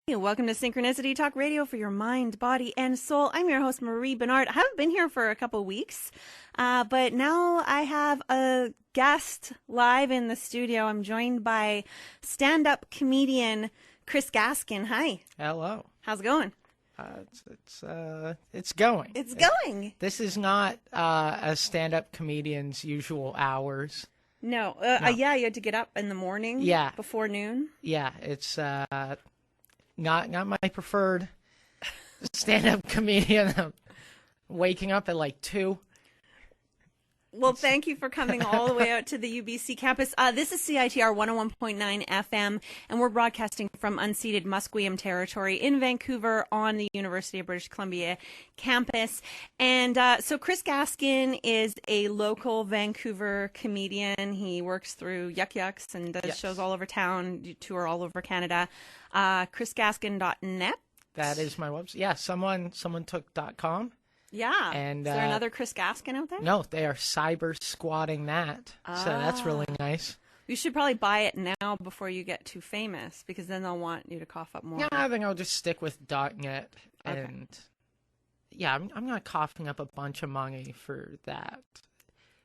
Welcome to Synchronicity Talk Radio for your mind, body, and soul. I'm your host, Marie Bernard. I haven't been here for a couple weeks, but now I have a guest live in the studio. I'm joined by stand-up comedian Chris Gaskin. Hi. Hello. How's it going? It's going. It's going. This is not a stand-up comedian's usual hours. No. No. Yeah, you had to get up in the morning. Yeah. Before noon. Yeah, it's not my preferred stand-up comedian. I'm waking up at like 2. Well, thank you for coming all the way out to the UBC campus. This is CITR 101.9 FM, and we're broadcasting from unceded Musqueam territory in Vancouver on the University of British Columbia campus. And so Chris Gaskin is a local Vancouver comedian. He works through Yuck Yucks and does shows all over town, you tour all over Canada. chrisgaskin.net. That is my website. Yeah, someone took .com. Yeah. And, is there another Chris Gaskin out there? No, they are cyber squatting that. So that's really nice. You should probably buy it now before you get too famous, because then they'll want you to cough up more. Yeah, I think I'll just stick with .net. Okay. And yeah, I'm not coughing up a bunch of money for that,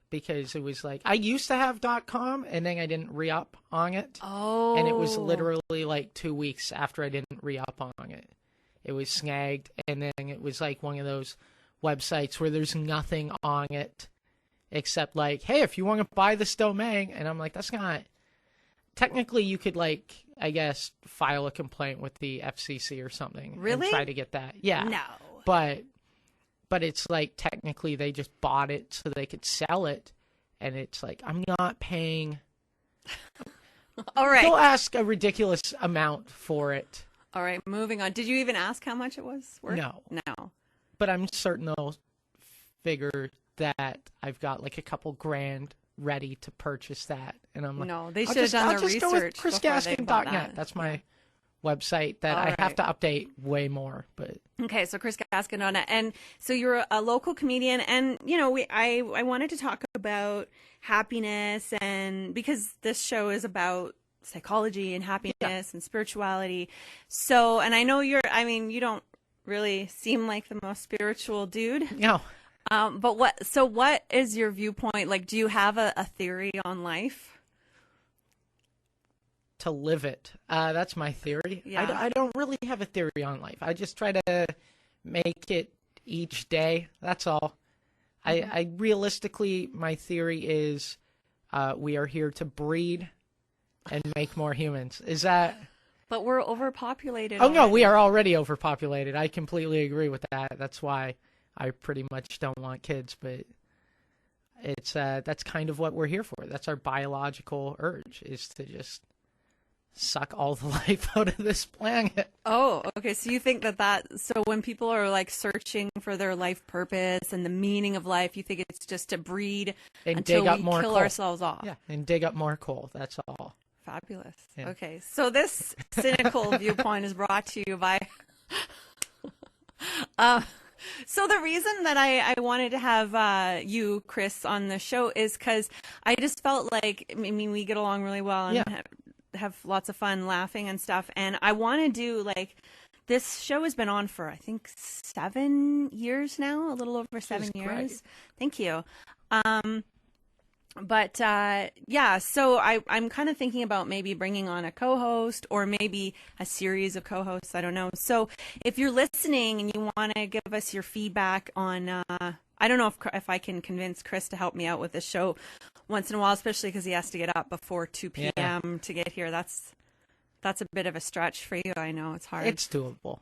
because it was like, I used to have .com and then I didn't re-up on it. Oh. And it was literally like 2 weeks after I didn't re-up on it. It was snagged, and then it was like one of those websites where there's nothing on it except like, hey, if you want to buy this domain. And I'm like, that's not technically, you could, like, I guess, file a complaint with the FCC or something. Really? And try to get that. Yeah. No. But it's like, technically they just bought it so they could sell it, and it's like, I'm not paying. All right. They'll ask a ridiculous amount for it. All right, moving on. Did you even ask how much it was worth? No. No. But I'm certain they'll figure that I've got like a couple grand ready to purchase that. And I'm like, no, they should have done their research. Go with chrisgaskin.net. That. That's my website that I have to update way more. But okay, so chrisgaskin.net. And so you're a local comedian, and you know, I wanted to talk about happiness, and because this show is about psychology and happiness and spirituality. So, and I know you don't really seem like the most spiritual dude. No. But what is your viewpoint? Like, do you have a theory on life? To live it. That's my theory. Yeah. I don't really have a theory on life. I just try to make it each day. That's all. Mm-hmm. I realistically, my theory is we are here to breed and make more humans. Is that... But we're overpopulated. Oh, no, we are already overpopulated. I completely agree with that. That's why I pretty much don't want kids, but it's that's kind of what we're here for. That's our biological urge, is to just suck all the life out of this planet. Oh, okay. So you think so when people are like searching for their life purpose and the meaning of life, you think it's just to breed and until dig up we more kill coal. ourselves off? Yeah, and dig up more coal. That's all. Fabulous. Yeah. Okay, so this cynical viewpoint is brought to you by... So the reason that I wanted to have you, Chris, on the show is because I just felt like, I mean, we get along really well and have lots of fun laughing and stuff. And I want to do, like, this show has been on for, I think, 7 years now, a little over 7 years. Great. Thank you. But so I'm kind of thinking about maybe bringing on a co-host or maybe a series of co-hosts. I don't know. So if you're listening and you want to give us your feedback on, I don't know if I can convince Chris to help me out with this show once in a while, especially because he has to get up before 2 p.m. to get here. That's a bit of a stretch for you. I know it's hard. It's doable.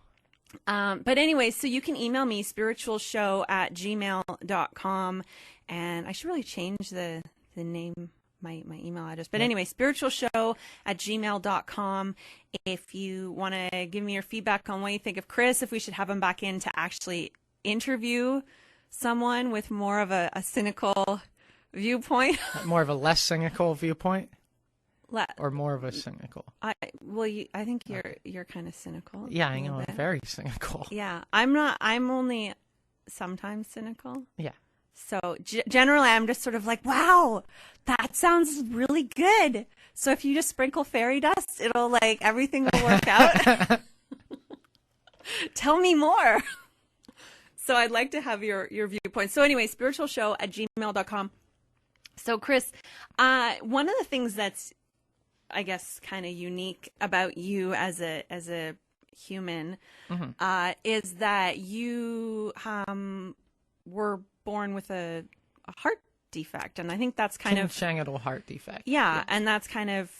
But anyway, so you can email me spiritualshow@gmail.com, and I should really change the name, my email address. But anyway, spiritualshow@gmail.com. If you want to give me your feedback on what you think of Chris, if we should have him back in to actually interview someone with more of a cynical viewpoint. More of a less cynical viewpoint? Or more of a cynical? I think you're kind of cynical. Yeah, I know. I'm very cynical. Yeah, I'm not. I'm only sometimes cynical. Yeah. So generally, I'm just sort of like, wow, that sounds really good. So if you just sprinkle fairy dust, it'll like everything will work out. tell me more. So I'd like to have your viewpoint. So anyway, spiritualshow@gmail.com. So Chris, one of the things that's, I guess, kind of unique about you as a human, is that you were born with a heart defect, and I think that's kind of congenital heart defect. Yeah, and that's kind of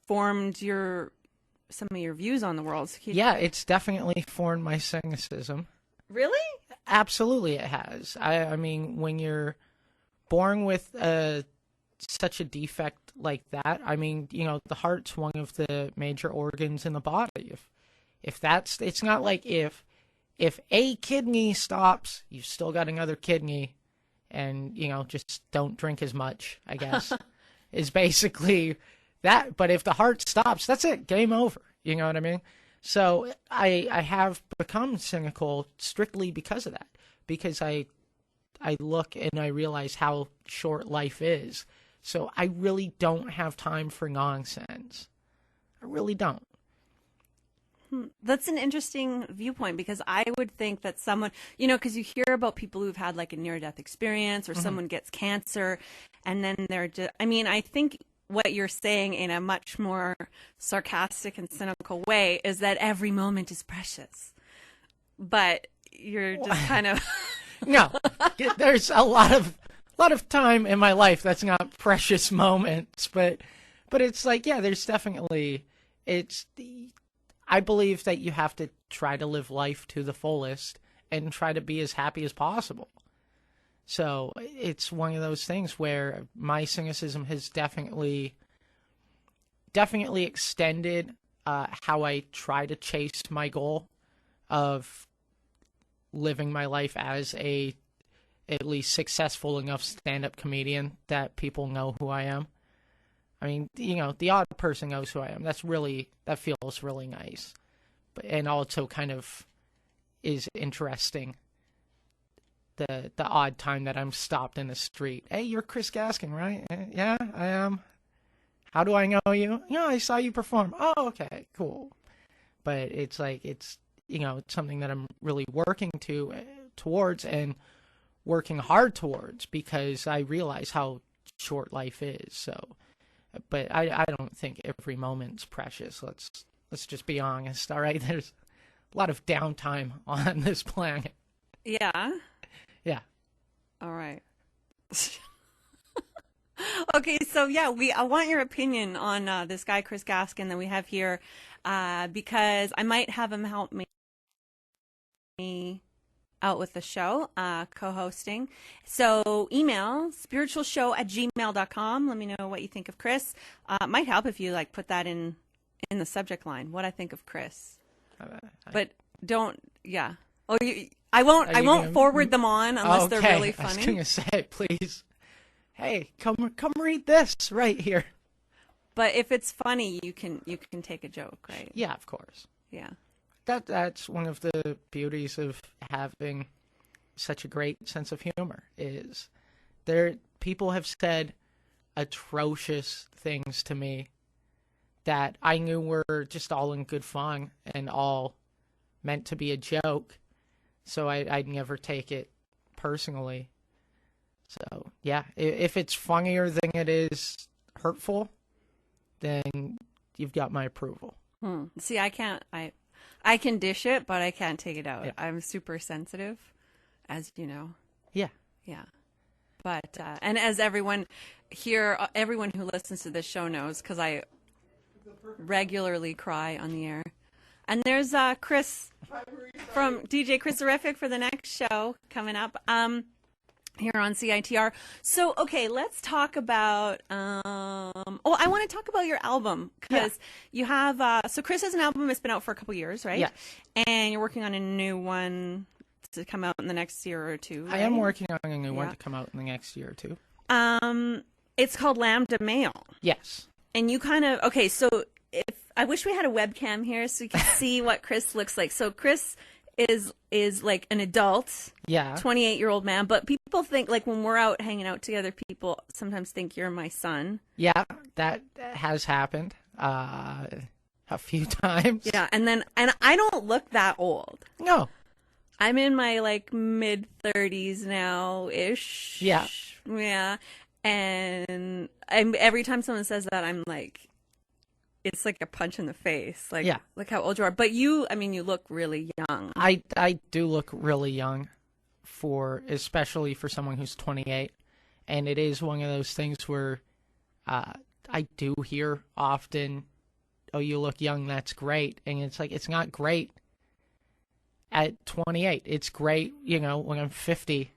formed some of your views on the world. So yeah, it's definitely formed my cynicism. Really? Absolutely, it has. I mean, when you're born with such a defect like that, I mean, the heart's one of the major organs in the body. If that's, it's not like if a kidney stops, you've still got another kidney, and just don't drink as much, I guess, is basically that. But if the heart stops, that's it, game over. You know what I mean? So I have become cynical strictly because of that, because I look and I realize how short life is. So I really don't have time for nonsense. I really don't. That's an interesting viewpoint, because I would think that someone, because you hear about people who've had like a near-death experience, or someone gets cancer, and then they're just, I think what you're saying in a much more sarcastic and cynical way is that every moment is precious. But you're just kind of... No, there's a lot of time in my life that's not precious moments, but it's like, yeah, there's definitely, I believe that you have to try to live life to the fullest and try to be as happy as possible. So it's one of those things where my cynicism has definitely extended how I try to chase my goal of living my life as at least successful enough stand-up comedian that people know who I am. I mean, the odd person knows who I am. That feels really nice. And also kind of is interesting. The odd time that I'm stopped in the street. Hey, you're Chris Gaskin, right? Yeah, I am. How do I know you? I saw you perform. Oh, okay, cool. But it's like, it's something that I'm really working towards and working hard towards, because I realize how short life is. So, but I don't think every moment's precious. Let's just be honest. All right, there's a lot of downtime on this planet. Yeah. Yeah. All right. Okay, so yeah, I want your opinion on this guy Chris Gaskin that we have here, because I might have him help me out with the show, co-hosting. So email spiritualshow@gmail.com. Let me know what you think of Chris. It might help if you put that in the subject line, what I think of Chris. But don't, yeah. Oh, I won't forward them on unless they're really funny. I was gonna say, please. Hey, come read this right here. But if it's funny, you can take a joke, right? Yeah, of course. Yeah. That's one of the beauties of having such a great sense of humor, is people have said atrocious things to me that I knew were just all in good fun and all meant to be a joke. So I'd never take it personally. So, yeah, if it's funnier than it is hurtful, then you've got my approval. See, I can dish it, but I can't take it out. Yeah. I'm super sensitive, as you know. Yeah. Yeah. But, and as everyone here, everyone who listens to this show knows, because I regularly cry on the air. And there's Chris from DJ Chris Horrific for the next show coming up here on CITR. So, okay, let's talk about, I want to talk about your album, because you have, so Chris has an album that's been out for a couple years, right? Yeah. And you're working on a new one to come out in the next year or two, right? I am working on a new one to come out in the next year or two. It's called Lambda Male. Yes. And you kind of, okay, so I wish we had a webcam here so you can see what Chris looks like. So Chris is like an adult, 28-year-old man, but people think, like, when we're out hanging out together, people sometimes think you're my son. Yeah, that has happened a few times. Yeah, and I don't look that old. No. I'm in my like mid 30s now ish. Yeah. Yeah. And every time someone says that, I'm like, it's like a punch in the face. Like, Yeah. look how old you are. But I mean, you look really young. I do look really young, especially for someone who's 28, and it is one of those things where I do hear often, "Oh, you look young. That's great," and it's like it's not great at 28. It's great, when I'm 50.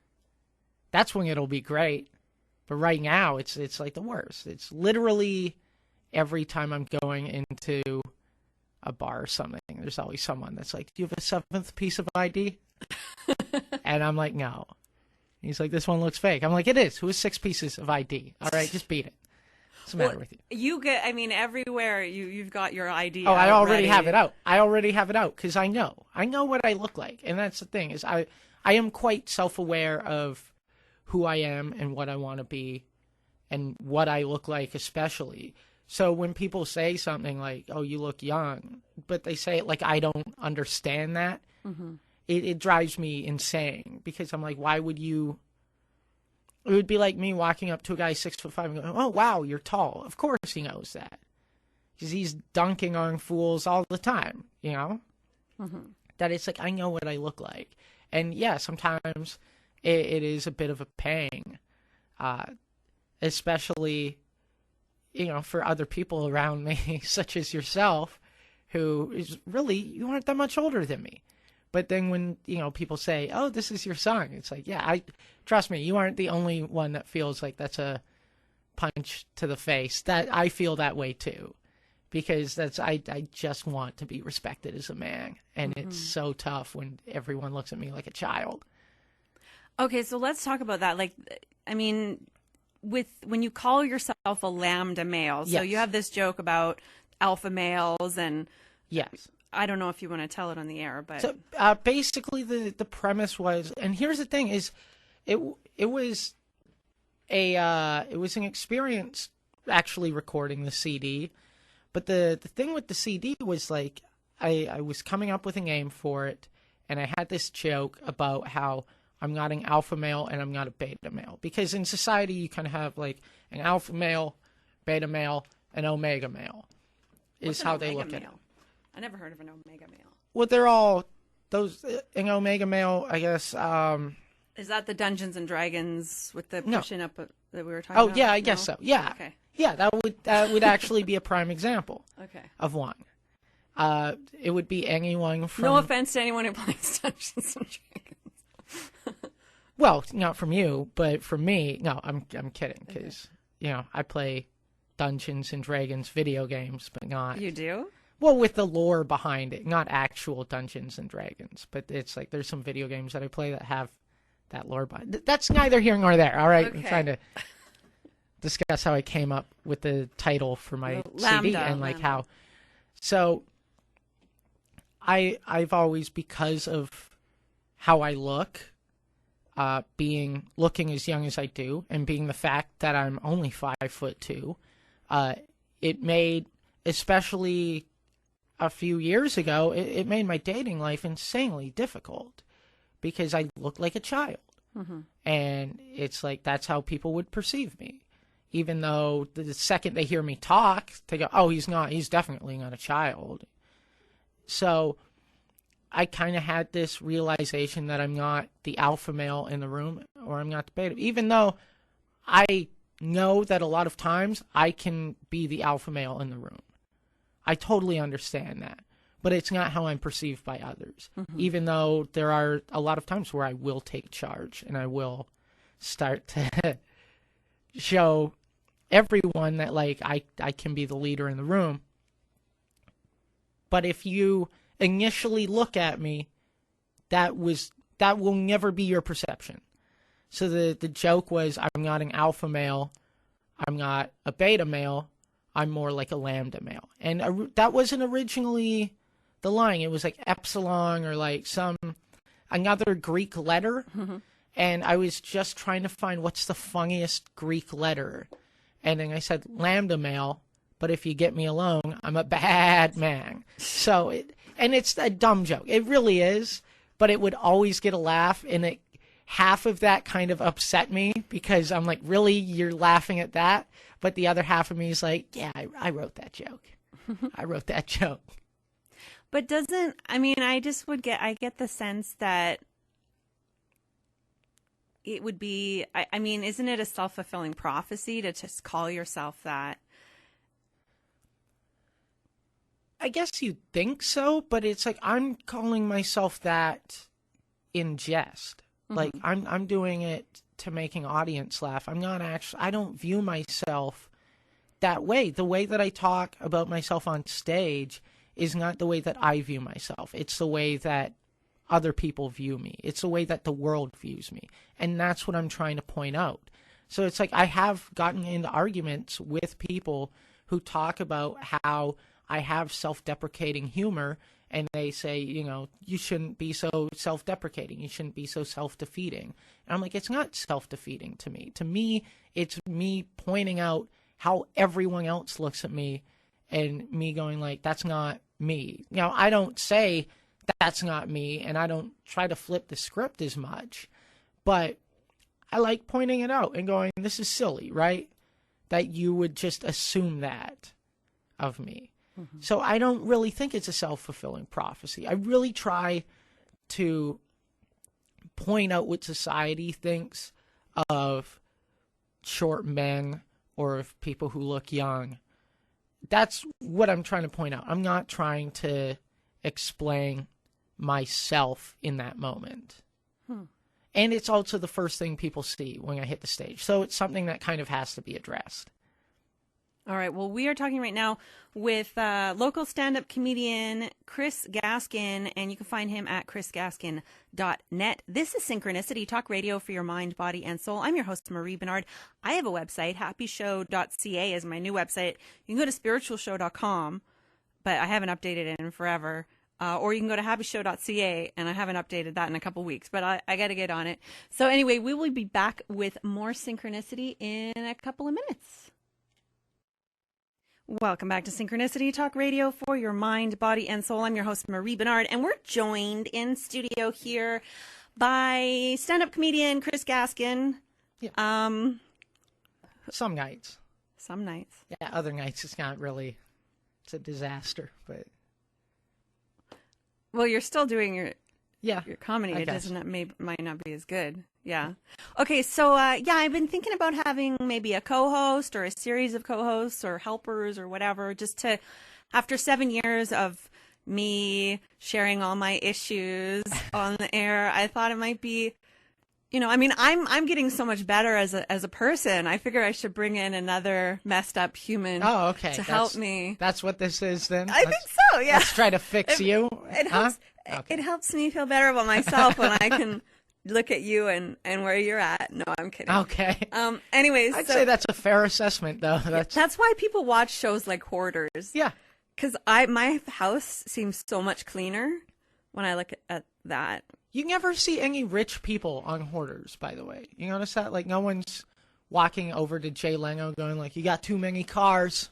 That's when it'll be great. But right now, it's like the worst. It's literally every time I'm going into a bar or something, there's always someone that's like, "Do you have a seventh piece of ID?" And I'm like, "No." He's like, "This one looks fake." I'm like, "It is. Who has 6 pieces of ID? All right, just beat it. What's the matter with you?" You get, I mean, everywhere you've got your ID. Oh, I already have it out. I already have it out because I know what I look like, and that's the thing is I am quite self-aware of who I am and what I want to be, and what I look like, especially. So when people say something like, "Oh, you look young," but they say it like I don't understand that, it drives me insane because I'm like, why would you? It would be like me walking up to a guy 6'5" and going, "Oh, wow, you're tall." Of course he knows that because he's dunking on fools all the time, That it's like I know what I look like, and yeah, sometimes it is a bit of a pang, especially. For other people around me, such as yourself, who is really, you aren't that much older than me. But then when, people say, "Oh, this is your son," it's like, yeah, trust me, you aren't the only one that feels like that's a punch to the face. That I feel that way too. Because I just want to be respected as a man. And it's so tough when everyone looks at me like a child. Okay, so let's talk about that. Like, I mean, when you call yourself a lambda male, so you have this joke about alpha males, and yes, I don't know if you want to tell it on the air, but so basically the premise was, and here's the thing is, it was an experience actually recording the CD, but the thing with the CD was like I was coming up with a name for it, and I had this joke about how I'm not an alpha male and I'm not a beta male. Because in society, you kind of have like an alpha male, beta male, and omega male is how they look at it. I never heard of an omega male. Well, they're all those, an omega male, I guess. Is that the Dungeons and Dragons with the pushing up that we were talking about? Oh, yeah, I guess so. Yeah. Okay. Yeah, that would actually be a prime example of one. It would be anyone from... No offense to anyone who plays Dungeons and Dragons. Well, not from you, but from me. No, I'm kidding because I play Dungeons and Dragons video games, but not. You do? Well, with the lore behind it, not actual Dungeons and Dragons, but it's like there's some video games that I play that have that lore behind. That's neither here nor there. All right, I'm trying to discuss how I came up with the title for my CD and like how. So, I've always, because of how I look. Looking as young as I do, and being the fact that I'm only 5'2", it made, especially a few years ago, it made my dating life insanely difficult because I look like a child, and it's like that's how people would perceive me, even though the second they hear me talk, they go, "Oh, he's definitely not a child." So I kind of had this realization that I'm not the alpha male in the room, or I'm not the beta, even though I know that a lot of times I can be the alpha male in the room. I totally understand that, but it's not how I'm perceived by others, even though there are a lot of times where I will take charge and I will start to show everyone that like I can be the leader in the room. But if you initially look at me, that will never be your perception. So the joke was, I'm not an alpha male, I'm not a beta male, I'm more like a lambda male. And that wasn't originally the line. It was like epsilon or like another Greek letter. And I was just trying to find what's the funniest Greek letter. And then I said lambda male, but if you get me alone, I'm a bad man. So and it's a dumb joke. It really is. but it would always get a laugh, and half of that kind of upset me because I'm like, really, you're laughing at that? But the other half of me is like, yeah, I wrote that joke. I wrote that joke. But I get the sense that it would be, isn't it a self-fulfilling prophecy to just call yourself that? I guess you'd think so, but it's like I'm calling myself that in jest. Mm-hmm. Like I'm doing it to make an audience laugh. I don't view myself that way. The way that I talk about myself on stage is not the way that I view myself. It's the way that other people view me. It's the way that the world views me. And that's what I'm trying to point out. So it's like I have gotten into arguments with people who talk about how I have self-deprecating humor, and they say, you shouldn't be so self-deprecating. You shouldn't be so self-defeating. And I'm like, it's not self-defeating to me. To me, it's me pointing out how everyone else looks at me and me going like, that's not me. I don't say that's not me, and I don't try to flip the script as much, but I like pointing it out and going, this is silly, right? That you would just assume that of me. Mm-hmm. So I don't really think it's a self-fulfilling prophecy. I really try to point out what society thinks of short men or of people who look young. That's what I'm trying to point out. I'm not trying to explain myself in that moment. And it's also the first thing people see when I hit the stage. So it's something that kind of has to be addressed. All right. Well, we are talking right now with local stand-up comedian Chris Gaskin, and you can find him at chrisgaskin.net. This is Synchronicity, talk radio for your mind, body, and soul. I'm your host, Marie Bernard. I have a website, happyshow.ca is my new website. You can go to spiritualshow.com, but I haven't updated it in forever. Or you can go to happyshow.ca, and I haven't updated that in a couple weeks, but I got to get on it. So anyway, we will be back with more Synchronicity in a couple of minutes. Welcome back to Synchronicity, talk radio for your mind, body, and soul. I'm your host, Marie Bernard, and we're joined in studio here by stand-up comedian Chris Gaskin. Yeah. Some nights. Some nights. Yeah, other nights it's not really, it's a disaster, but... Well, you're still doing your comedy. I it guess. might not be as good. Yeah. Okay. So I've been thinking about having maybe a co-host or a series of co-hosts or helpers or whatever, just to, after 7 years of me sharing all my issues on the air, I thought it might be, I'm getting so much better as a person. I figure I should bring in another messed up human. Oh, okay. To help me. That's what this is then? I think so, yeah. Let's try to fix you. It helps. Okay. It helps me feel better about myself when I can look at you and where you're at. No, I'm kidding. Okay. Anyways. I'd say that's a fair assessment, though. That's why people watch shows like Hoarders. Yeah. Because my house seems so much cleaner when I look at that. You never see any rich people on Hoarders, by the way. You notice that? Like, no one's walking over to Jay Leno going like, you got too many cars.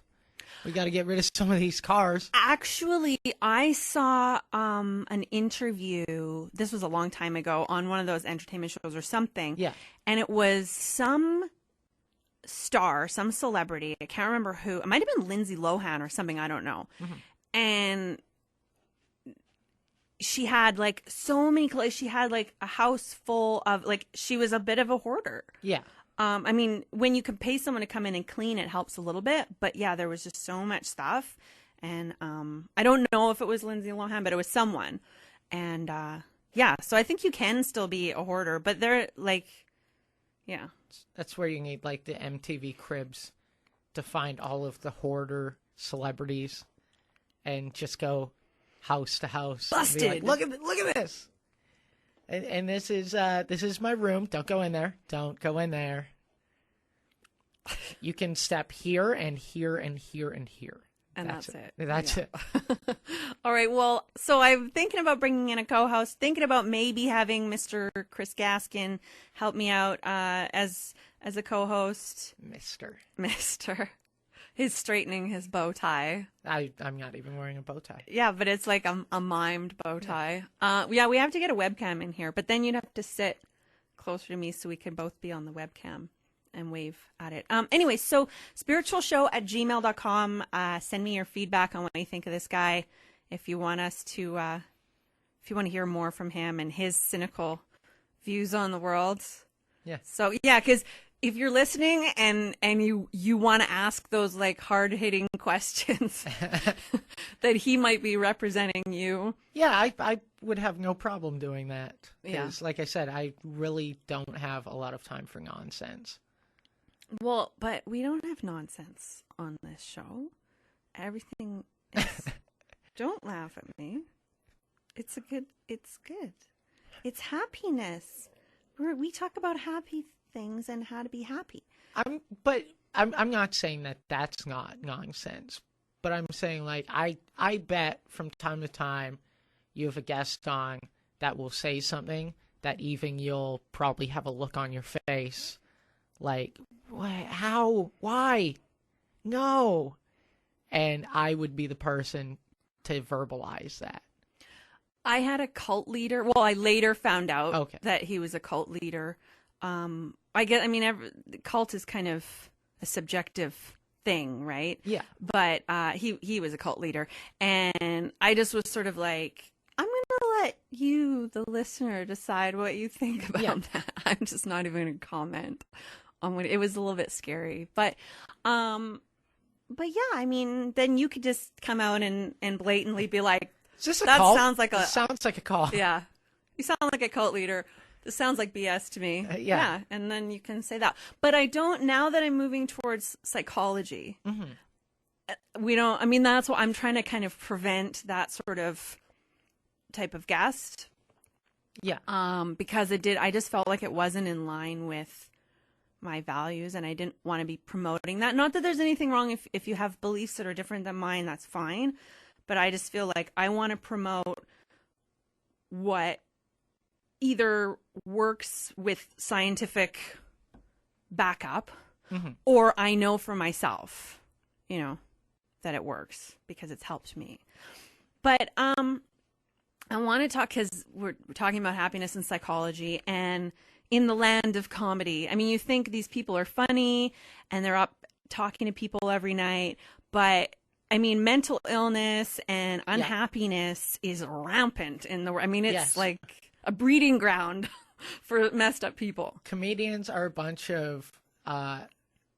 We got to get rid of some of these cars. Actually, I saw an interview, this was a long time ago, on one of those entertainment shows or something. Yeah. And it was some star, some celebrity, I can't remember who. It might have been Lindsay Lohan or something, I don't know. Mm-hmm. And she had like so many clothes. She had like a house full of, like, she was a bit of a hoarder. Yeah. When you can pay someone to come in and clean, it helps a little bit. But yeah, there was just so much stuff. And I don't know if it was Lindsay Lohan, but it was someone. And so I think you can still be a hoarder, but they're like, yeah. That's where you need like the MTV Cribs to find all of the hoarder celebrities and just go house to house. Busted. Like, look at this. And this is my room. Don't go in there. Don't go in there. You can step here and here and here and here. And that's it. That's it. All right. Well, so I'm thinking about bringing in a co-host, thinking about maybe having Mr. Chris Gaskin help me out as a co-host. Mister. He's straightening his bow tie. I'm not even wearing a bow tie. Yeah, but it's like a mimed bow tie. Yeah, we have to get a webcam in here, but then you'd have to sit closer to me so we can both be on the webcam and wave at it. Anyway, so spiritualshow@gmail.com. Send me your feedback on what you think of this guy. If you want us to, if you want to hear more from him and his cynical views on the world. Yeah. So yeah, because if you're listening and you want to ask those like hard hitting questions that he might be representing you. Yeah, I would have no problem doing that. Yeah. Because like I said, I really don't have a lot of time for nonsense. Well, but we don't have nonsense on this show. Everything is... Don't laugh at me. It's good. It's happiness. We talk about happy things and how to be happy. I'm not saying that that's not nonsense, but I'm saying like I bet from time to time you have a guest on that will say something that even you'll probably have a look on your face like, what, how, why, no, and I would be the person to verbalize that. I had a cult leader. Well, I later found out that he was a cult leader. Cult is kind of a subjective thing, right? Yeah. But he was a cult leader, and I just was sort of like, I'm gonna let you, the listener, decide what you think about that. I'm just not even gonna comment on what it was. A little bit scary, but yeah, I mean, then you could just come out and blatantly be like, is this a that cult? sounds like a... Sounds like a call. Yeah. You sound like a cult leader. This sounds like BS to me. Yeah. And then you can say that. But I don't, now that I'm moving towards psychology, that's what I'm trying to kind of prevent that sort of type of guest. Yeah. Because I just felt like it wasn't in line with my values, and I didn't want to be promoting that. Not that there's anything wrong if you have beliefs that are different than mine, that's fine. But I just feel like I want to promote what either works with scientific backup or I know for myself, that it works because it's helped me. But I want to talk, because we're talking about happiness and psychology, and in the land of comedy, I mean, you think these people are funny and they're up talking to people every night, but I mean, mental illness and unhappiness is rampant in the world. I mean, it's like a breeding ground for messed up people. Comedians are a bunch of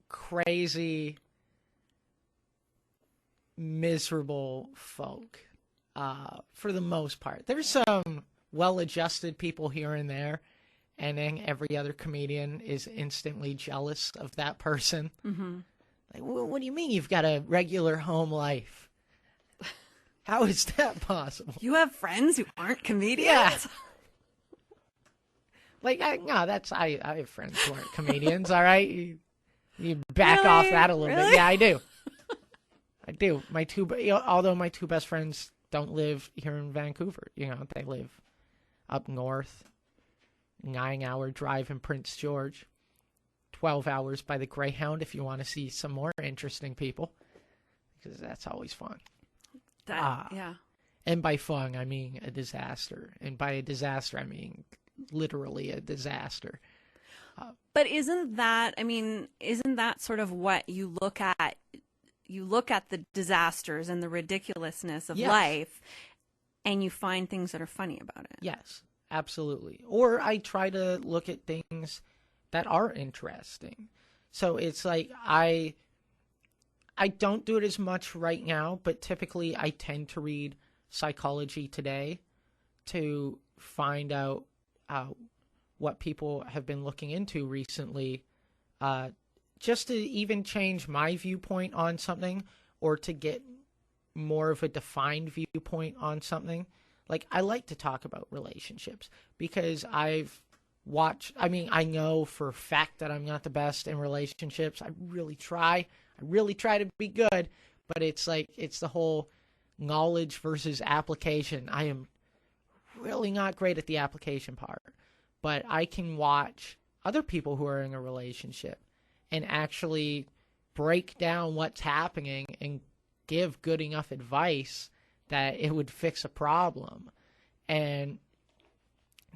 crazy, miserable folk for the most part. There's some well-adjusted people here and there, and then every other comedian is instantly jealous of that person. Mm-hmm. Like, what do you mean you've got a regular home life? How is that possible? You have friends who aren't comedians? Yeah. Like, I have friends who aren't comedians, all right? You back off that a little bit. Yeah, I do. I do. Although my two best friends don't live here in Vancouver. They live up north, 9-hour drive in Prince George. 12 hours by the Greyhound if you want to see some more interesting people, because that's always fun. Yeah. And by fun, I mean a disaster. And by a disaster, I mean literally a disaster. But isn't that sort of what you look at? You look at the disasters and the ridiculousness of life, and you find things that are funny about it. Yes, absolutely. Or I try to look at things that are interesting. So it's like I don't do it as much right now, but typically I tend to read Psychology Today to find out what people have been looking into recently, just to even change my viewpoint on something, or to get more of a defined viewpoint on something. Like, I like to talk about relationships because I know for a fact that I'm not the best in relationships. I really try to be good, but it's the whole knowledge versus application. I am really not great at the application part, but I can watch other people who are in a relationship and actually break down what's happening and give good enough advice that it would fix a problem. And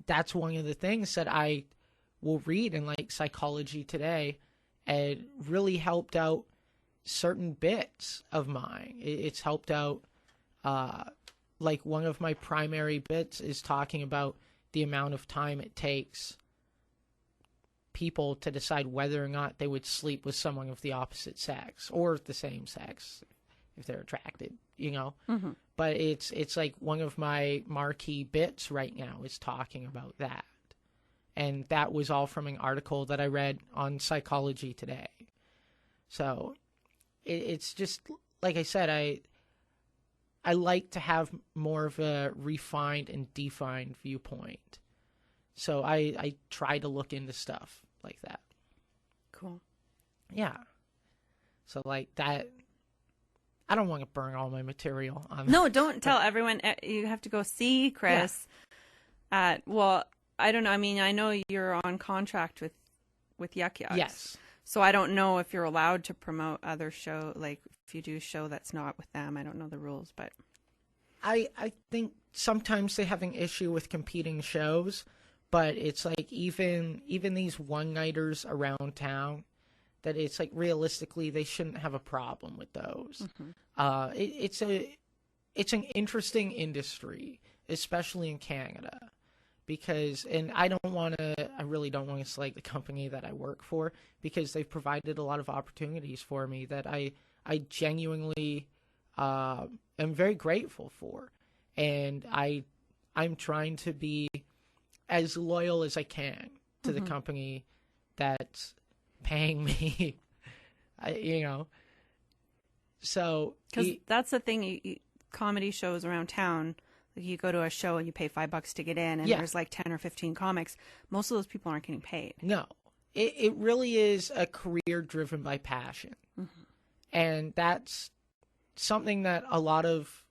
that's one of the things that I will read in like Psychology Today, and really helped out certain bits of mine. It's helped out, like one of my primary bits is talking about the amount of time it takes people to decide whether or not they would sleep with someone of the opposite sex or the same sex if they're attracted, you know. Mm-hmm. But it's like one of my marquee bits right now is talking about that. And that was all from an article that I read on Psychology Today. So it's just, like I said, I like to have more of a refined and defined viewpoint. So I try to look into stuff like that. Cool. Yeah. So like that, I don't want to burn all my material on No, don't tell everyone. You have to go see Chris well, I don't know. I mean, I know you're on contract with Yuck Yucks. Yes. So I don't know if you're allowed to promote other show, like if you do a show that's not with them. I don't know the rules, but I think sometimes they have an issue with competing shows, but it's like even these one-nighters around town, that it's like realistically they shouldn't have a problem with those. Mm-hmm. It's an interesting industry, especially in Canada, because, and I really don't want to slight the company that I work for, because they've provided a lot of opportunities for me that I genuinely am very grateful for, and I'm trying to be as loyal as I can to the company that's paying me, you know. So because that's the thing, comedy shows around town, like you go to a show and you pay $5 to get in, and there's like 10 or 15 comics. Most of those people aren't getting paid. No, it really is a career driven by passion, and that's something that a lot of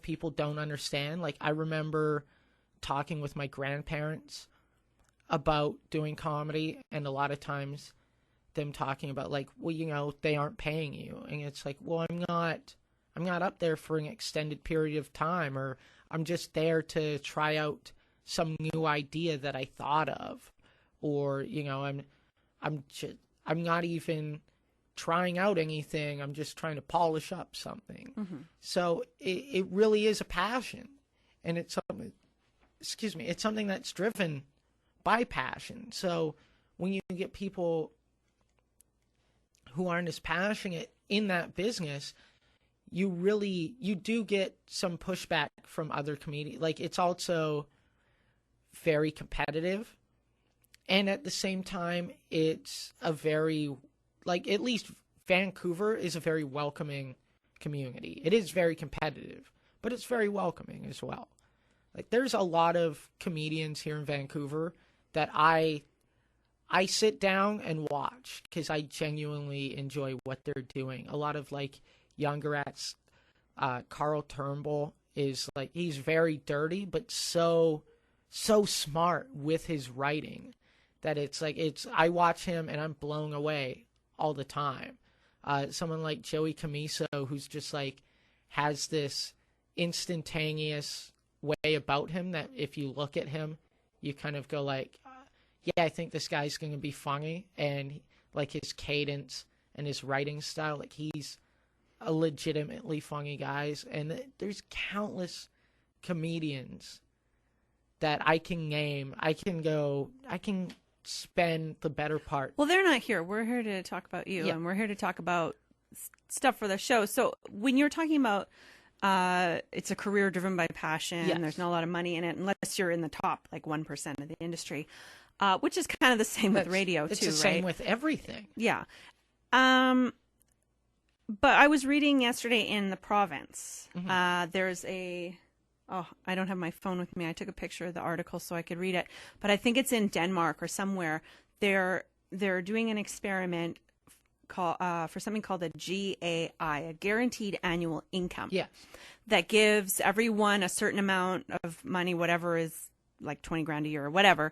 people don't understand. Like, I remember talking with my grandparents about doing comedy, and a lot of times them talking about like, well, you know, they aren't paying you, and it's like, well, I'm not up there for an extended period of time, or I'm just there to try out some new idea that I thought of, or, you know, I'm not even trying out anything. I'm just trying to polish up something. So it really is a passion, and it's something that's driven by passion. So when you get people who aren't as passionate in that business, you do get some pushback from other comedians. Like, it's also very competitive, and at the same time, it's a very, like, at least Vancouver is a very welcoming community. It is very competitive, but it's very welcoming as well. Like, there's a lot of comedians here in Vancouver that I sit down and watch because I genuinely enjoy what they're doing. A lot of, like, younger acts, Carl Turnbull is, like, he's very dirty, but so smart with his writing that I watch him and I'm blown away all the time. Someone like Joey Camiso, who's just, like, has this instantaneous way about him that if you look at him, you kind of go like, yeah, I think this guy's going to be funny. And like his cadence and his writing style, like, he's a legitimately funny guy. And there's countless comedians that I can name. I can spend the better part. Well, they're not here. We're here to talk about you, and we're here to talk about stuff for the show. So when you're talking about it's a career driven by passion, and there's not a lot of money in it unless you're in the top, like, 1% of the industry, which is kind of the same with radio, too, right? It's the same with everything. Yeah. But I was reading yesterday in the Province, there's I don't have my phone with me. I took a picture of the article so I could read it, but I think it's in Denmark or somewhere. They're doing an experiment for something called a GAI, a guaranteed annual income. Yes. That gives everyone a certain amount of money, whatever is like 20 grand a year or whatever.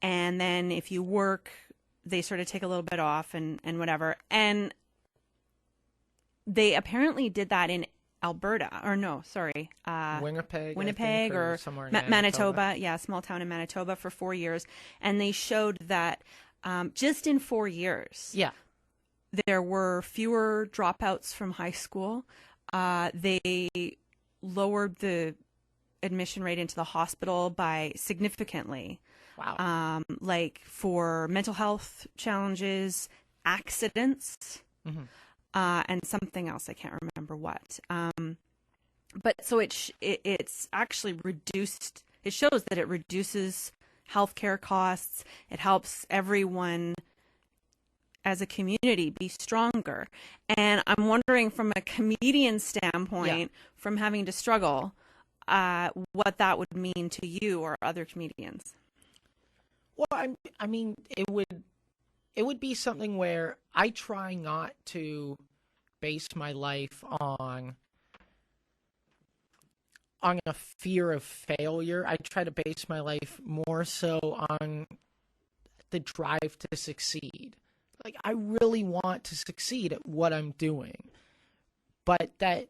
And then if you work, they sort of take a little bit off and whatever. And they apparently did that in Alberta, or no, sorry, Winnipeg, Winnipeg or somewhere in Manitoba. Yeah, small town in Manitoba for 4 years, and they showed that just in 4 years, Yeah. there were fewer dropouts from high school. They lowered the admission rate into the hospital by significantly. Wow. Like for mental health challenges, accidents, and something else. I can't remember what. But so it's actually reduced. It shows that it reduces healthcare costs. It helps everyone as a community be stronger. And I'm wondering from a comedian standpoint, from having to struggle, what that would mean to you or other comedians. Well, I mean, it would be something where I try not to base my life on a fear of failure. I try to base my life more so on the drive to succeed. Like, I really want to succeed at what I'm doing, but that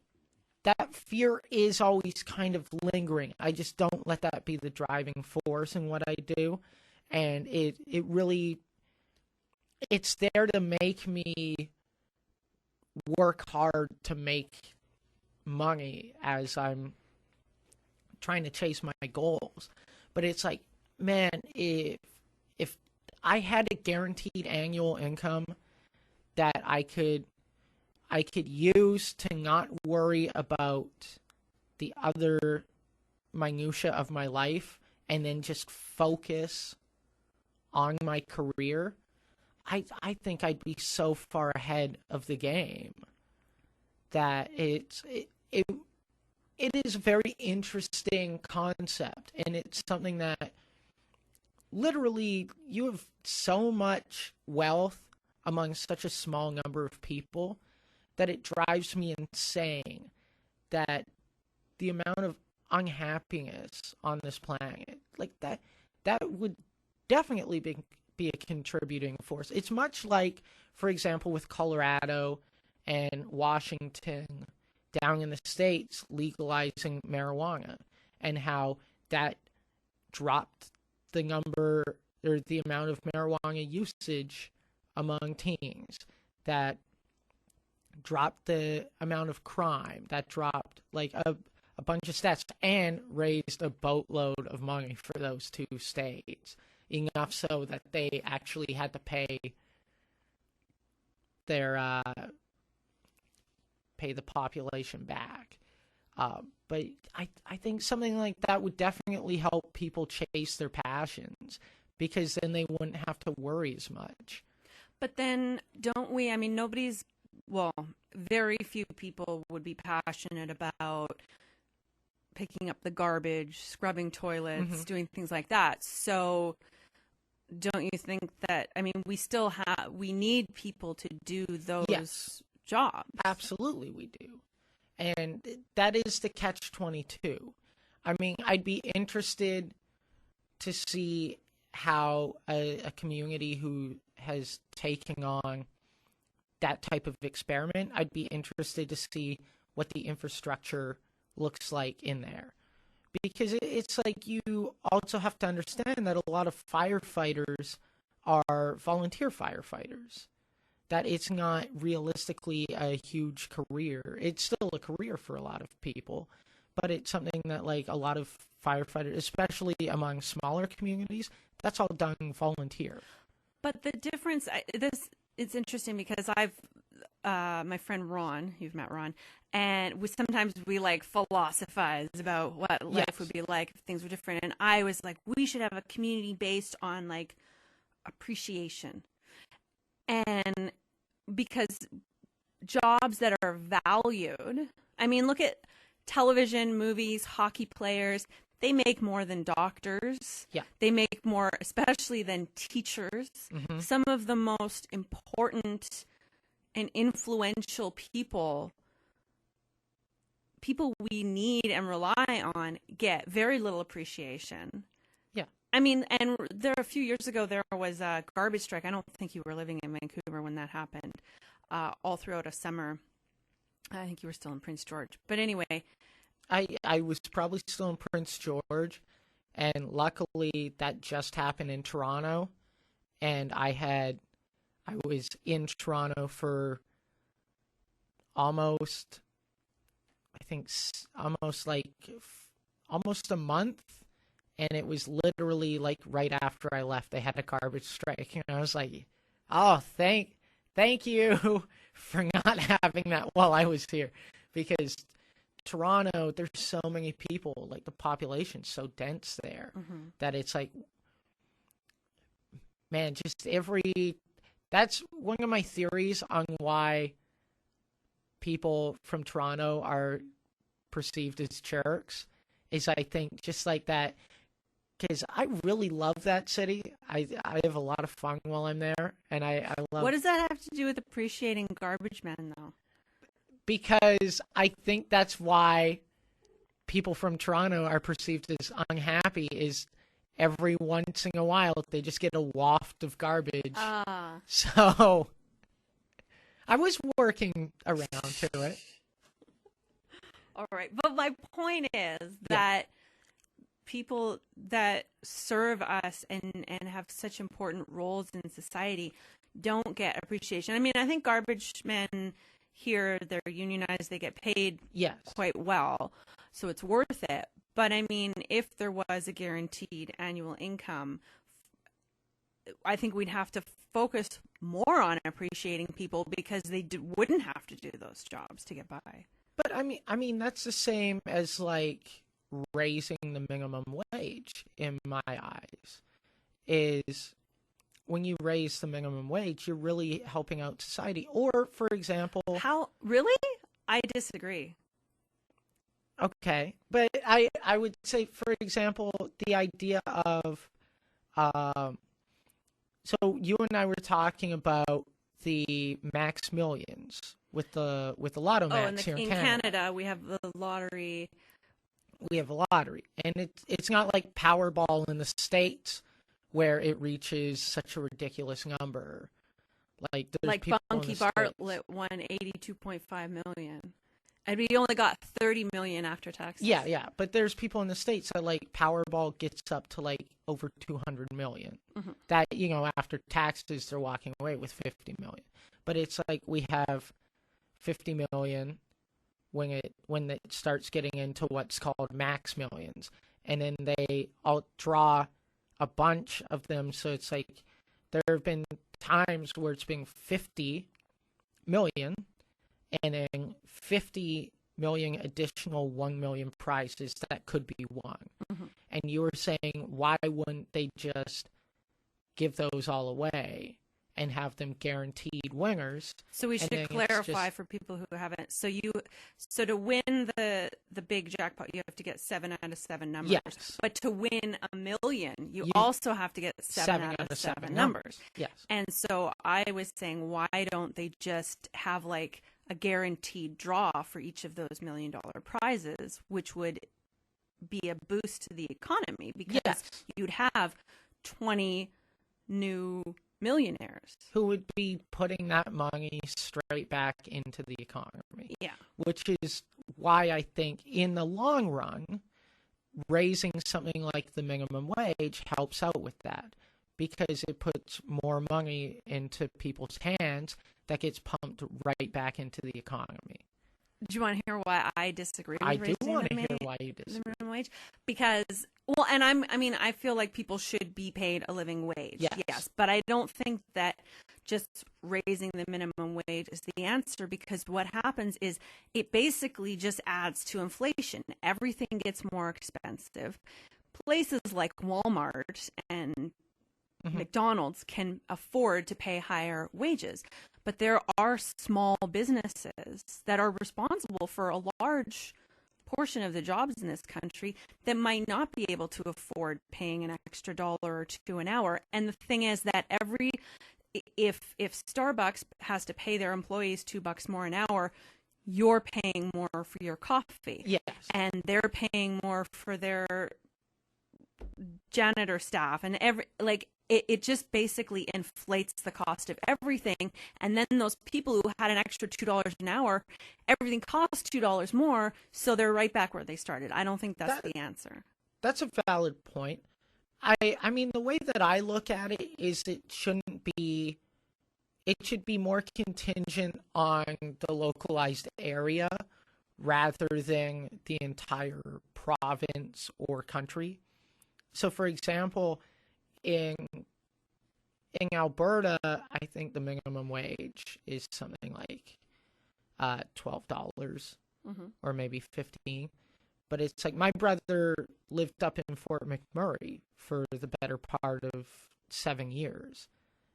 fear is always kind of lingering. I just don't let that be the driving force in what I do, and it really, it's there to make me work hard to make money as I'm trying to chase my goals. But it's like, man, if I had a guaranteed annual income that I could use to not worry about the other minutia of my life and then just focus on my career, I think I'd be so far ahead of the game that it is a very interesting concept, and it's something that literally you have so much wealth among such a small number of people that it drives me insane that the amount of unhappiness on this planet, like that would definitely be a contributing force. It's much like, for example, with Colorado and Washington down in the States legalizing marijuana, and how that dropped the number or the amount of marijuana usage among teens, that dropped the amount of crime, that dropped like a bunch of stats, and raised a boatload of money for those two states, enough so that they actually had to pay the population back. But I think something like that would definitely help people chase their passions, because then they wouldn't have to worry as much. But then, don't we? I mean, very few people would be passionate about picking up the garbage, scrubbing toilets, doing things like that. So don't you think that, I mean, we need people to do those jobs? Absolutely we do. And that is the catch-22. I mean, I'd be interested to see how a community who has taken on that type of experiment, I'd be interested to see what the infrastructure looks like in there. Because it's like, you also have to understand that a lot of firefighters are volunteer firefighters. That it's not realistically a huge career. It's still a career for a lot of people, but it's something that, like, a lot of firefighters, especially among smaller communities, that's all done volunteer. But the difference, it's interesting because my friend Ron, you've met Ron, and sometimes we like philosophize about what life would be like if things were different. And I was like, we should have a community based on like appreciation. And because jobs that are valued, I mean, look at television, movies, hockey players. They make more than doctors. Yeah. They make more, especially than teachers. Mm-hmm. Some of the most important and influential people we need and rely on, get very little appreciation. Yeah. I mean, and a few years ago, there was a garbage strike. I don't think you were living in Vancouver when that happened, all throughout a summer. I think you were still in Prince George. But anyway. I was probably still in Prince George, and luckily that just happened in Toronto, and I was in Toronto for almost almost a month, and it was literally like right after I left, they had a garbage strike, and I was like, oh, thank you for not having that while I was here, because Toronto, there's so many people, like the population's so dense there that it's like, man, that's one of my theories on why people from Toronto are perceived as jerks, is I think just like that, because I really love that city. I have a lot of fun while I'm there, and I love. What does that have to do with appreciating garbage men, though? Because I think that's why people from Toronto are perceived as unhappy, is every once in a while they just get a waft of garbage. So I was working around to it. All right. But my point is that people that serve us and have such important roles in society don't get appreciation. I mean, I think garbage men here, they're unionized, they get paid quite well, so it's worth it. But I mean, if there was a guaranteed annual income, I think we'd have to focus more on appreciating people, because they wouldn't have to do those jobs to get by. But I mean that's the same as like raising the minimum wage in my eyes. Is when you raise the minimum wage, you're really helping out society. Or, for example... How? Really? I disagree. Okay. But I would say, for example, the idea of... so you and I were talking about the Max Millions with the Lotto Max here in Canada. Canada, we have the lottery. We have a lottery. And it's not like Powerball in the States, where it reaches such a ridiculous number. Like Bunky Bartlett won $82.5 million. And we only got $30 million after taxes. Yeah. But there's people in the States that like Powerball gets up to like over $200 million. That, after taxes, they're walking away with $50 million. But it's like we have $50 million when it starts getting into what's called Max Millions. And then they all draw a bunch of them, so it's like there have been times where it's been 50 million and then 50 million additional 1 million prizes that could be won. And you were saying, why wouldn't they just give those all away and have them guaranteed winners? So we should clarify for people who haven't. So to win the big jackpot, you have to get 7 out of 7 numbers. Yes. But to win $1 million, you also have to get 7 out of 7 numbers. Yes. And so I was saying, why don't they just have like a guaranteed draw for each of those $1 million prizes, which would be a boost to the economy, because you'd have 20 new millionaires who would be putting that money straight back into the economy. Yeah. Which is why I think in the long run, raising something like the minimum wage helps out with that, because it puts more money into people's hands that gets pumped right back into the economy. Do you want to hear why I disagree with I do want to the hear why you disagree. The minimum wage? Because, I feel like people should be paid a living wage. Yes. But I don't think that just raising the minimum wage is the answer, because what happens is it basically just adds to inflation. Everything gets more expensive. Places like Walmart and McDonald's can afford to pay higher wages. But there are small businesses that are responsible for a large portion of the jobs in this country that might not be able to afford paying an extra $1 or $2 an hour. And the thing is that if Starbucks has to pay their employees $2 more an hour, you're paying more for your coffee. Yes. And they're paying more for their janitor staff, and it just basically inflates the cost of everything. And then those people who had an extra $2 an hour, everything costs $2 more. So they're right back where they started. I don't think that's the answer. That's a valid point. I mean, the way that I look at it is it should be more contingent on the localized area rather than the entire province or country. So, for example, in Alberta, I think the minimum wage is something like $12 or maybe 15. But it's like my brother lived up in Fort McMurray for the better part of 7 years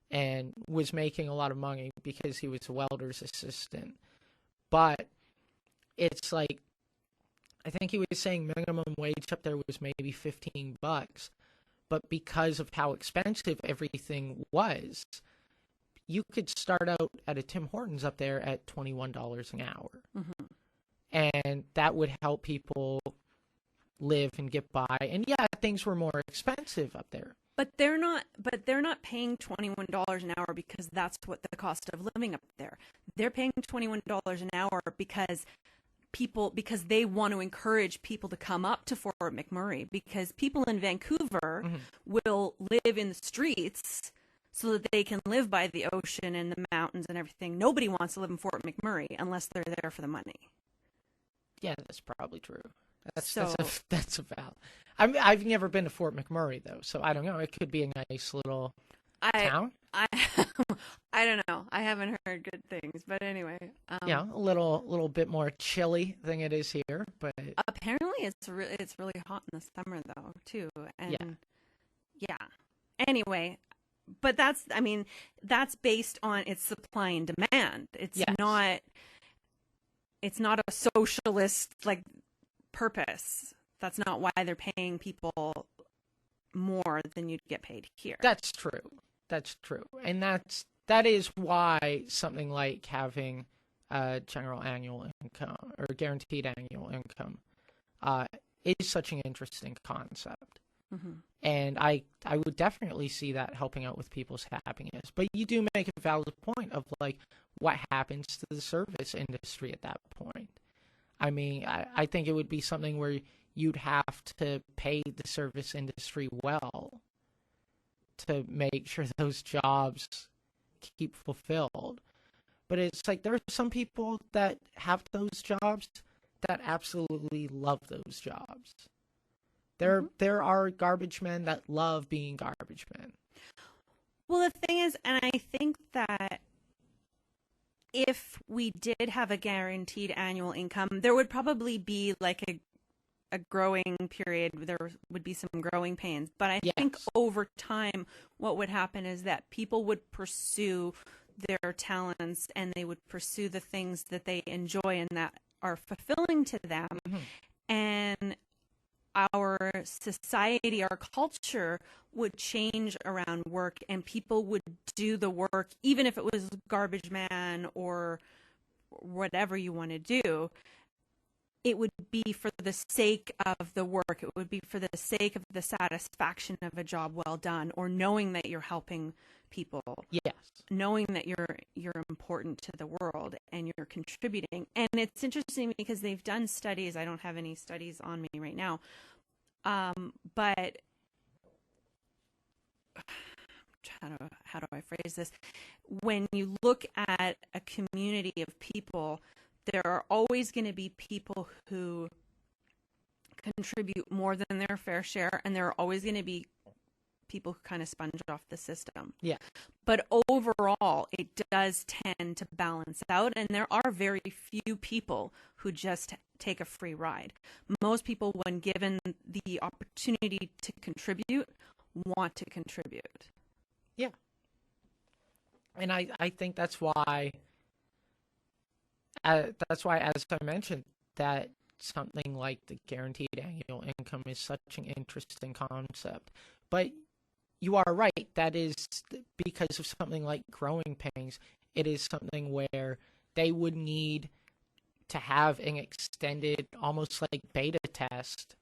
and was making a lot of money because he was a welder's assistant. But it's like, I think he was saying minimum wage up there was maybe $15. But because of how expensive everything was, you could start out at a Tim Hortons up there at $21 an hour. Mm-hmm. And that would help people live and get by. And yeah, things were more expensive up there. But they're not paying $21 an hour because that's what the cost of living up there. They're paying $21 an hour because they want to encourage people to come up to Fort McMurray, because people in Vancouver will live in the streets so that they can live by the ocean and the mountains and everything. Nobody wants to live in Fort McMurray unless they're there for the money. Yeah, that's probably true. That's a valid. I've never been to Fort McMurray though, so I don't know. It could be a nice little town. I don't know. I haven't heard good things, but anyway. Yeah, a little bit more chilly than it is here, but apparently it's really hot in the summer though too, and yeah. Anyway, but that's based on its supply and demand. It's not a socialist purpose. That's not why they're paying people more than you'd get paid here. That's true. And that is why something like having general annual income or guaranteed annual income is such an interesting concept. Mm-hmm. And I would definitely see that helping out with people's happiness. But you do make a valid point of what happens to the service industry at that point. I mean, I think it would be something where you'd have to pay the service industry well to make sure those jobs keep fulfilled. But it's like there are some people that have those jobs that absolutely love those jobs. There are garbage men that love being garbage men. Well, the thing is, and I think that if we did have a guaranteed annual income, there would probably be a growing period. There would be some growing pains. But I think over time, what would happen is that people would pursue their talents and they would pursue the things that they enjoy and that are fulfilling to them. Mm-hmm. And our society, our culture would change around work, and people would do the work, even if it was garbage man or whatever you want to do. It would be for the sake of the work. It would be for the sake of the satisfaction of a job well done, or knowing that you're helping people. Yes. Knowing that you're important to the world and you're contributing. And it's interesting because they've done studies. I don't have any studies on me right now. But how do I phrase this? When you look at a community of people, there are always going to be people who contribute more than their fair share, and there are always going to be people who kind of sponge off the system. Yeah. But overall, it does tend to balance out, and there are very few people who just take a free ride. Most people, when given the opportunity to contribute, want to contribute. Yeah. And I think that's why, as I mentioned, that something like the guaranteed annual income is such an interesting concept. But you are right. That is because of something like growing pains. It is something where they would need to have an extended, almost like beta test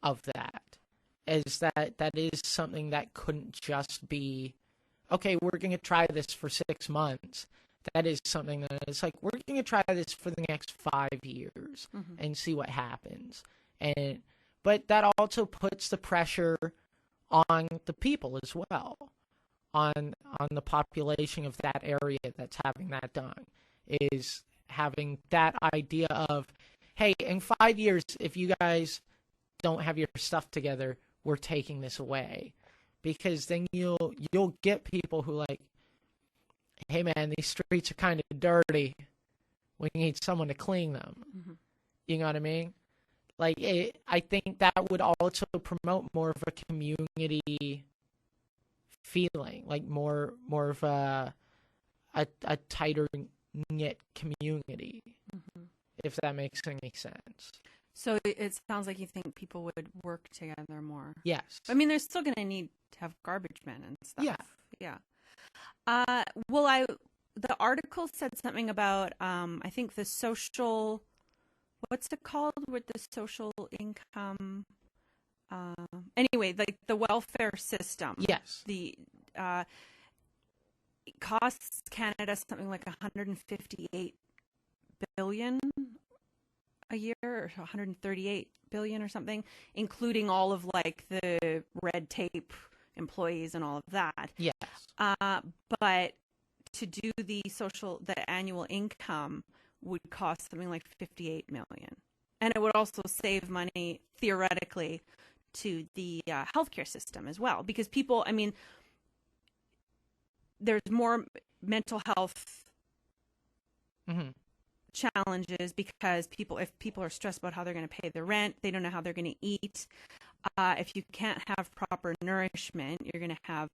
of that. is that is something that couldn't just be, okay, we're going to try this for 6 months. That is something that is like, we're going to try this for the next 5 years and see what happens. But that also puts the pressure on the people as well, on the population of that area that's having that done, is having that idea of, hey, in 5 years, if you guys don't have your stuff together, we're taking this away. Because then you'll get people who like, hey man, these streets are kind of dirty. We need someone to clean them. You know what I mean? Like, I think that would also promote more of a community feeling, like more of a tighter knit community, if that makes any sense. So it sounds like you think people would work together more. Yes. I mean, they're still going to need to have garbage men and stuff. Yeah. Well, the article said something about, I think the social, what's it called with the social income? Anyway, like the welfare system. Yes. The it costs Canada something like 158 billion a year, or 138 billion or something, including all of like the red tape employees and all of that. Yes. But to do the annual income would cost something like 58 million. And it would also save money theoretically to the healthcare system as well, because people, I mean, there's more mental health challenges because if people are stressed about how they're going to pay the rent, they don't know how they're going to eat. If you can't have proper nourishment, you're going to have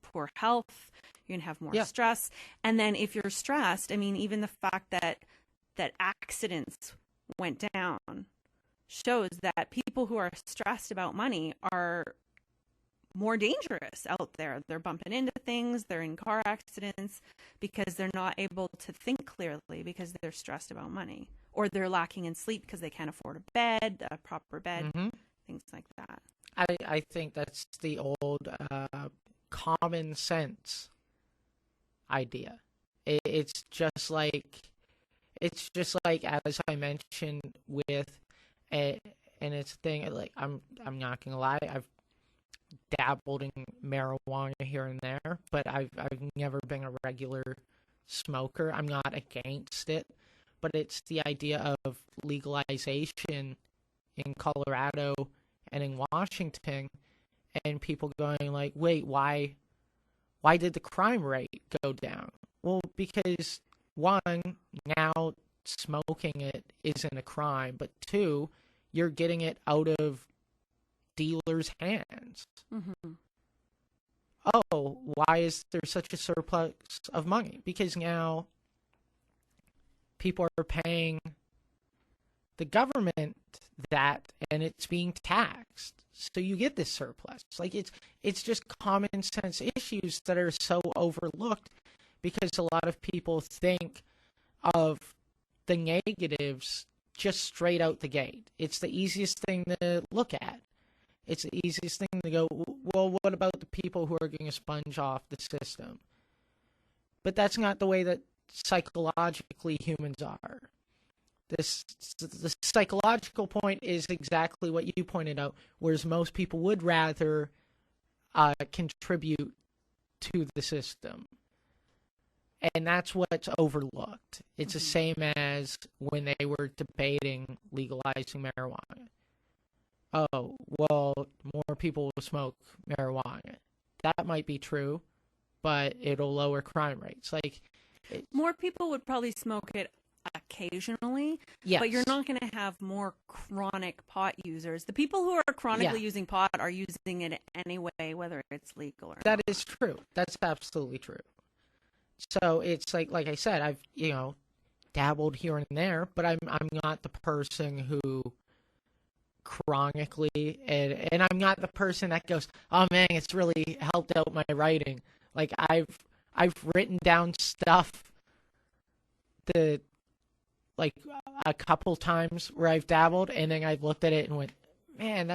poor health. You're going to have more stress. And then if you're stressed, I mean, even the fact that accidents went down shows that people who are stressed about money are more dangerous out there. They're bumping into things, they're in car accidents because they're not able to think clearly because they're stressed about money, or they're lacking in sleep because they can't afford a proper bed, things like that. I think that's the old common sense idea. It's just like as I mentioned with and it's a thing, like I'm not gonna lie, I've dabbled in marijuana here and there, but I've never been a regular smoker. I'm not against it, but it's the idea of legalization in Colorado and in Washington, and people going like, wait, why did the crime rate go down? Well, because one, now smoking it isn't a crime, but two, you're getting it out of dealers' hands. Oh, why is there such a surplus of money? Because now people are paying the government that, and it's being taxed. So you get this surplus. Like it's just common sense issues that are so overlooked because a lot of people think of the negatives just straight out the gate. It's the easiest thing to look at. It's the easiest thing to go, well, what about the people who are going to sponge off the system? But that's not the way that psychologically humans are. The psychological point is exactly what you pointed out, whereas most people would rather contribute to the system. And that's what's overlooked. It's the same as when they were debating legalizing marijuana. Oh, well, more people will smoke marijuana. That might be true, but it'll lower crime rates. More people would probably smoke it occasionally, but you're not going to have more chronic pot users. The people who are chronically using pot are using it anyway, whether it's legal or not. That is true. That's absolutely true. So it's like I said, I've dabbled here and there, but I'm not the person who chronically and I'm not the person that goes, oh man, it's really helped out my writing. Like I've written down stuff that like a couple times where I've dabbled, and then I've looked at it and went, man,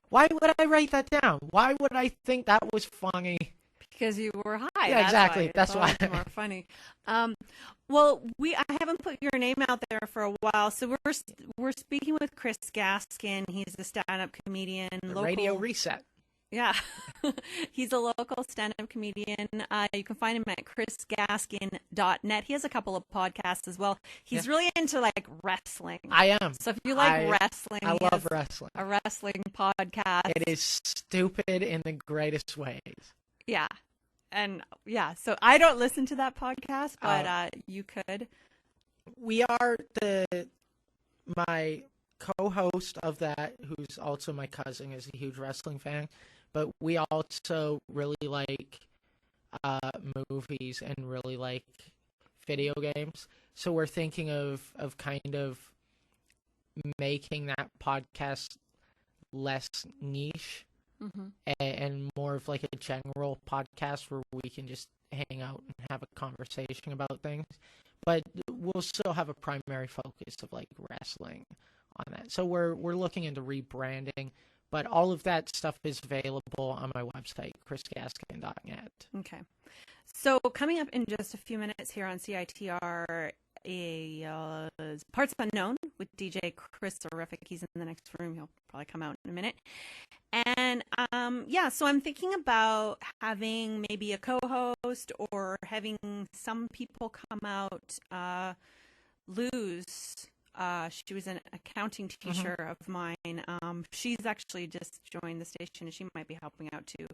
Why would I write that down? Why would I think that was funny? Because you were high. Yeah, exactly. That's why. It's more funny. Well, I haven't put your name out there for a while, so we're speaking with Chris Gaskin. He's a stand-up comedian. Local. Radio Reset. Yeah, he's a local stand-up comedian. You can find him at chrisgaskin.net. He has a couple of podcasts as well. He's really into like wrestling. I am. So if you like wrestling, I love wrestling. A wrestling podcast. It is stupid in the greatest ways. Yeah. And yeah, so I don't listen to that podcast, but you could. We are my co-host of that, who's also my cousin, is a huge wrestling fan. But we also really like movies and really like video games. So we're thinking of kind of making that podcast less niche and more of like a general podcast where we can just hang out and have a conversation about things. But we'll still have a primary focus of like wrestling on that. So we're looking into rebranding. But all of that stuff is available on my website, chrisgaskin.net. Okay. So coming up in just a few minutes here on CITR, Parts Unknown with DJ Chris Horrific. He's in the next room. He'll probably come out in a minute. And so I'm thinking about having maybe a co-host or having some people come out. Luz. She was an accounting teacher of mine. She's actually just joined the station, and she might be helping out too.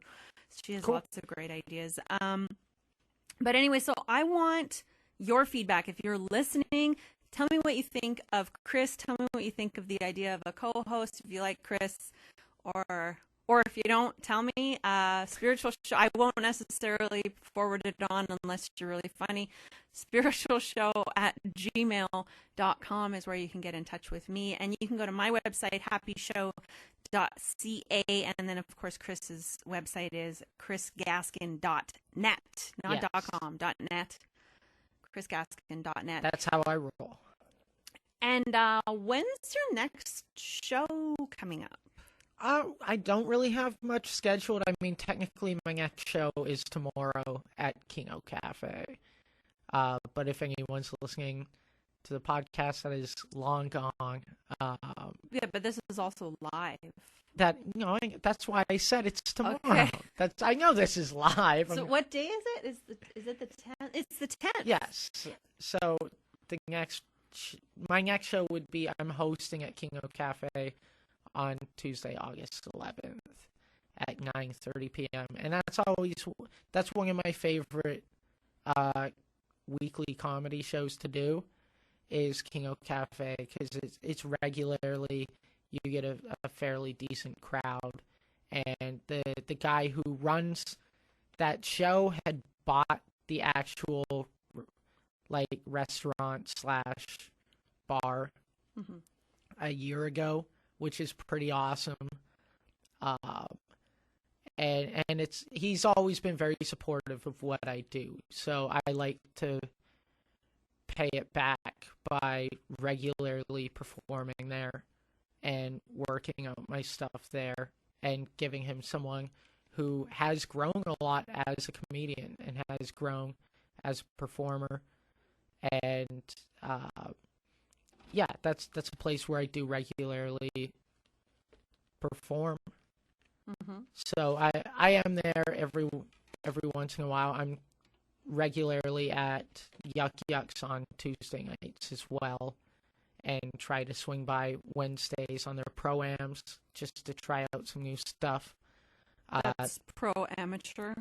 She has lots of great ideas. But anyway, so I want your feedback. If you're listening, tell me what you think of Chris. Tell me what you think of the idea of a co-host. If you like Chris, or if you don't, tell me. Spiritual show. I won't necessarily forward it on unless you're really funny. spiritualshow@gmail.com is where you can get in touch with me. And you can go to my website, happyshow.ca. And then, of course, Chris's website is chrisgaskin.net, not .com, .net. chrisgaskin.net. That's how I roll. And when's your next show coming up? I don't really have much scheduled. I mean, technically, my next show is tomorrow at Kino Cafe. But if anyone's listening to the podcast that is long gone, yeah, but this is also live. That's why I said it's tomorrow. Okay. I know this is live. So what day is it? Is it the 10th? It's the 10th. Yes. So my next show would be I'm hosting at Kino Cafe on Tuesday, August 11th at 9:30 p.m. And that's one of my favorite weekly comedy shows to do is Kino Cafe, because it's regularly you get a fairly decent crowd, and the guy who runs that show had bought the actual like restaurant / bar a year ago, which is pretty awesome. And he's always been very supportive of what I do. So I like to pay it back by regularly performing there and working out my stuff there and giving him someone who has grown a lot as a comedian and has grown as a performer. And that's a place where I do regularly perform. So I am there every once in a while. I'm regularly at Yuck Yucks on Tuesday nights as well, and try to swing by Wednesdays on their pro-ams just to try out some new stuff. That's pro-amateur?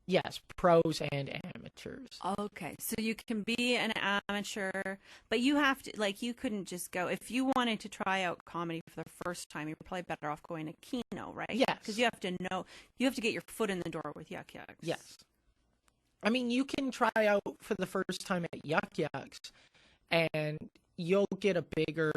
Yes, pros and amateurs. Okay, so you can be an amateur, but you have to, like, you couldn't just go, if you wanted to try out comedy for the first time, you're probably better off going to Kino, right? Yes. Because you have to get your foot in the door with Yuck Yucks. Yes. I mean, you can try out for the first time at Yuck Yucks, and you'll get a bigger